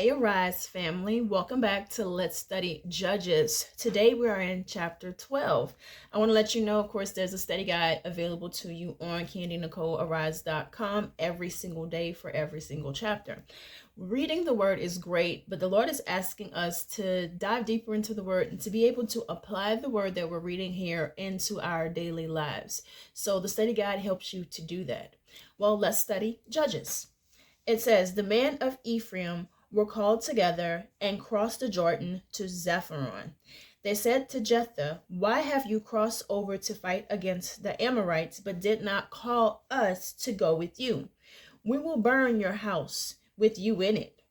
Hey, Arise family, welcome back to Let's Study Judges. Today we are in chapter 12. I want to let you know, of course, there's a study guide available to you on CandyNicoleArise.com every single day for every single chapter. Reading the word is great, but the Lord is asking us to dive deeper into the word and to be able to apply the word that we're reading here into our daily lives. So the study guide helps you to do that. Well, let's study Judges. It says, the men of Ephraim were called together and crossed the Jordan to Zepharon. They said to Jephthah, why have you crossed over to fight against the Amorites, but did not call us to go with you? We will burn your house with you in it.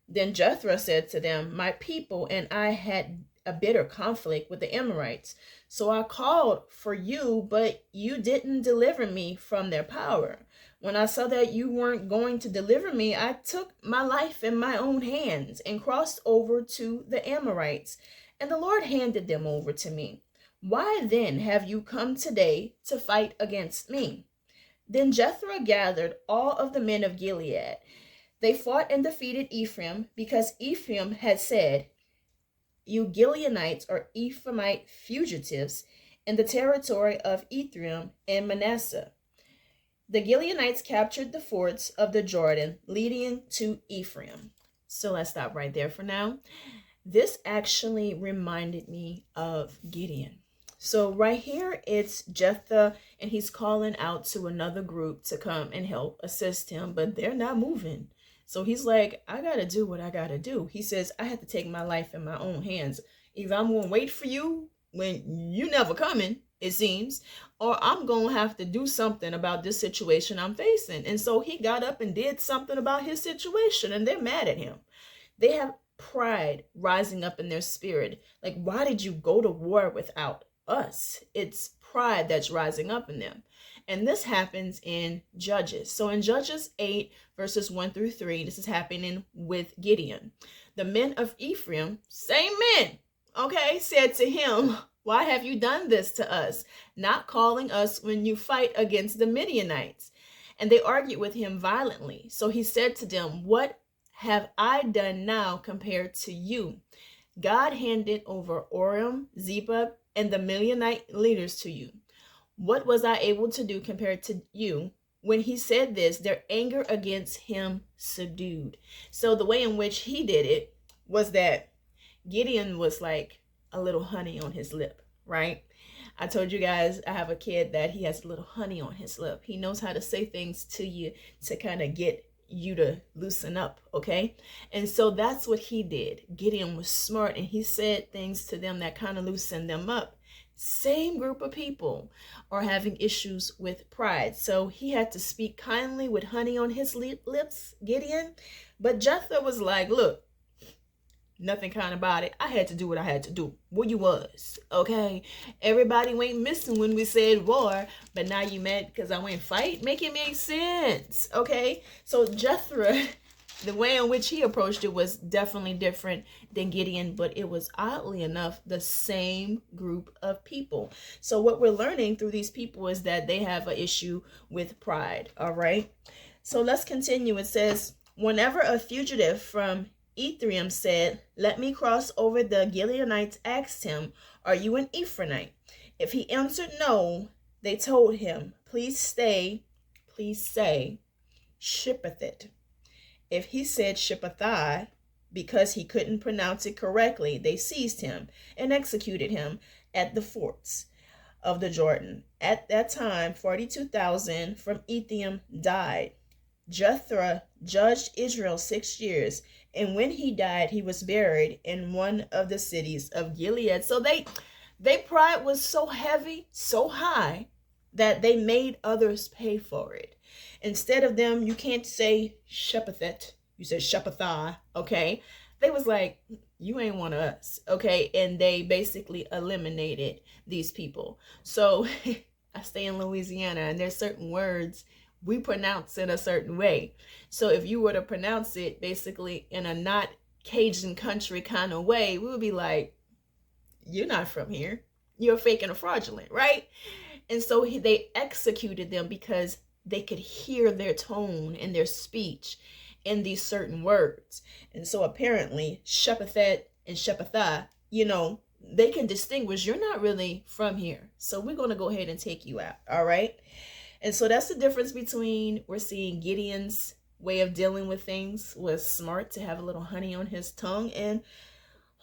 Then Jephthah said to them, my people and I had a bitter conflict with the Amorites. So I called for you, but you didn't deliver me from their power. When I saw that you weren't going to deliver me, I took my life in my own hands and crossed over to the Amorites, and the Lord handed them over to me. Why then have you come today to fight against me? Then Jephthah gathered all of the men of Gilead. They fought and defeated Ephraim because Ephraim had said, you Gileadites are Ephraimite fugitives in the territory of Ephraim and Manasseh. The Gileadites captured the forts of the Jordan leading to Ephraim. So let's stop right there for now. This actually reminded me of Gideon. So right here, it's Jephthah, and he's calling out to another group to come and help assist him, but they're not moving. So he's like, I got to do what I got to do. He says, I have to take my life in my own hands. Either I'm going to wait for you when you never coming, it seems, or I'm going to have to do something about this situation I'm facing. And so he got up and did something about his situation, and they're mad at him. They have pride rising up in their spirit. Like, why did you go to war without us? It's pride that's rising up in them. And this happens in Judges. So in Judges 8, verses 1 through 3, this is happening with Gideon. The men of Ephraim, same men, okay, said to him, why have you done this to us, not calling us when you fight against the Midianites? And they argued with him violently. So he said to them, what have I done now compared to you? God handed over Orem, Zebub, and the Midianite leaders to you. What was I able to do compared to you? When he said this, their anger against him subdued. So the way in which he did it was that Gideon was like a little honey on his lip, right? I told you guys I have a kid that he has a little honey on his lip. He knows how to say things to you to kind of get you to loosen up, okay? And so that's what he did. Gideon was smart, and he said things to them that kind of loosened them up. Same group of people are having issues with pride. So he had to speak kindly with honey on his lips, Gideon. But Jephthah was like, look, nothing kind about it. I had to do what I had to do. Where you was, okay? Everybody went missing when we said war, but now you mad because I went fight? Make it make sense, okay? So Jephthah, the way in which he approached it was definitely different than Gideon, but it was oddly enough the same group of people. So what we're learning through these people is that they have an issue with pride, all right? So let's continue. It says, whenever a fugitive from Ephraim said, let me cross over, the Gileadites asked him, are you an Ephraimite? If he answered no, they told him, please say Shippathit. If he said Shippathai, because he couldn't pronounce it correctly, they seized him and executed him at the forts of the Jordan. At that time, 42,000 from Ephraim died. Jephthah judged Israel 6 years, and when he died, he was buried in one of the cities of Gilead. So they pride was so heavy, so high, that they made others pay for it. Instead of them, you can't say Shephathet, you said Shephathah, okay? They was like, you ain't one of us, okay? And they basically eliminated these people. So I stay in Louisiana, and there's certain words we pronounce in a certain way. So if you were to pronounce it basically in a not Cajun country kind of way, we would be like, you're not from here. You're fake and fraudulent, right? And so they executed them because they could hear their tone and their speech. in these certain words. And so apparently Jephthah and Jephthah, they can distinguish, you're not really from here, so we're going to go ahead and take you out. All right. And so that's the difference between, we're seeing Gideon's way of dealing with things was smart, to have a little honey on his tongue, and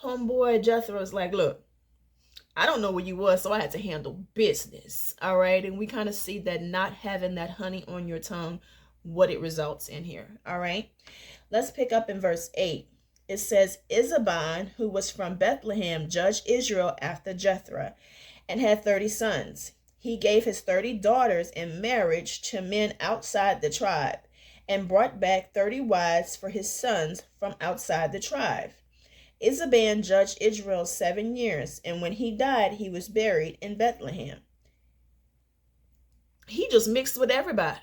homeboy Jephthah was like, look, I don't know where you was, so I had to handle business. All right. And we kind of see that not having that honey on your tongue, what it results in here. All right. Let's pick up in verse 8. It says, Isabon, who was from Bethlehem, judged Israel after Jephthah, and had 30 sons. He gave his 30 daughters in marriage to men outside the tribe, and brought back 30 wives for his sons from outside the tribe. Isabon judged Israel 7 years, and when he died, he was buried in Bethlehem. He just mixed with everybody.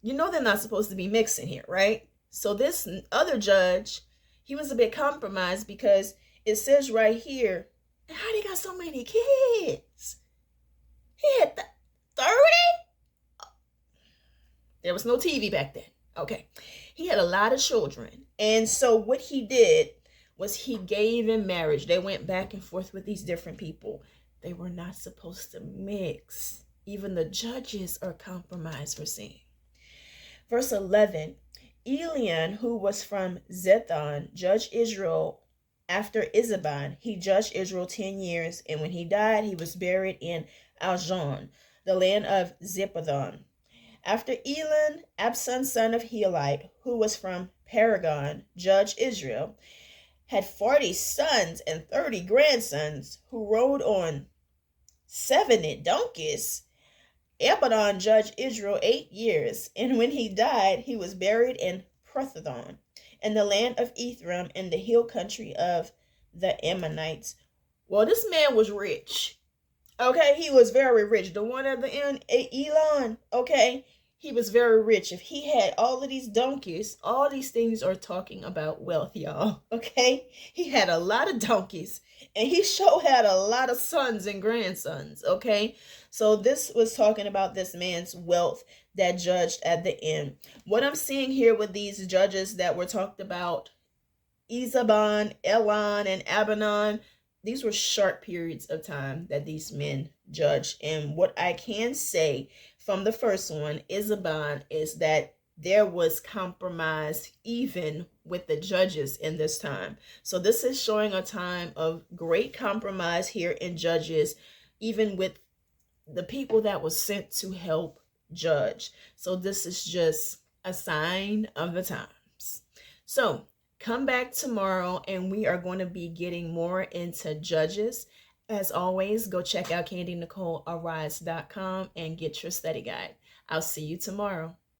They're not supposed to be mixing here, right? So this other judge, he was a bit compromised, because it says right here, how he got so many kids? He had 30? There was no TV back then. Okay. He had a lot of children. And so what he did was he gave in marriage. They went back and forth with these different people. They were not supposed to mix. Even the judges are compromised, we're seeing. Verse 11, Elon, who was from Zethon, judged Israel after Isabon. He judged Israel 10 years, and when he died, he was buried in Aljon, the land of Zebulun. After Elon, Abson, son of Helite, who was from Paragon, judged Israel, had 40 sons and 30 grandsons, who rode on 70 donkeys. Elon judged Israel 8 years, and when he died, he was buried in Prothodon, in the land of Ephraim, in the hill country of the Ammonites. Well, this man was rich. Okay, he was very rich. The one at the end, Elon, okay, he was very rich. If he had all of these donkeys, all these things are talking about wealth, y'all. Okay, he had a lot of donkeys, and he sure had a lot of sons and grandsons. Okay, so this was talking about this man's wealth that judged at the end. What I'm seeing here with these judges that were talked about, Isabon, Elon, and Abanon, these were short periods of time that these men judged. And what I can say from the first one, Isabon, is that there was compromise even with the judges in this time. So this is showing a time of great compromise here in Judges, even with the people that was sent to help judge. So this is just a sign of the times. So come back tomorrow, and we are going to be getting more into Judges. As always, go check out CandyNicoleArise.com and get your study guide. I'll see you tomorrow.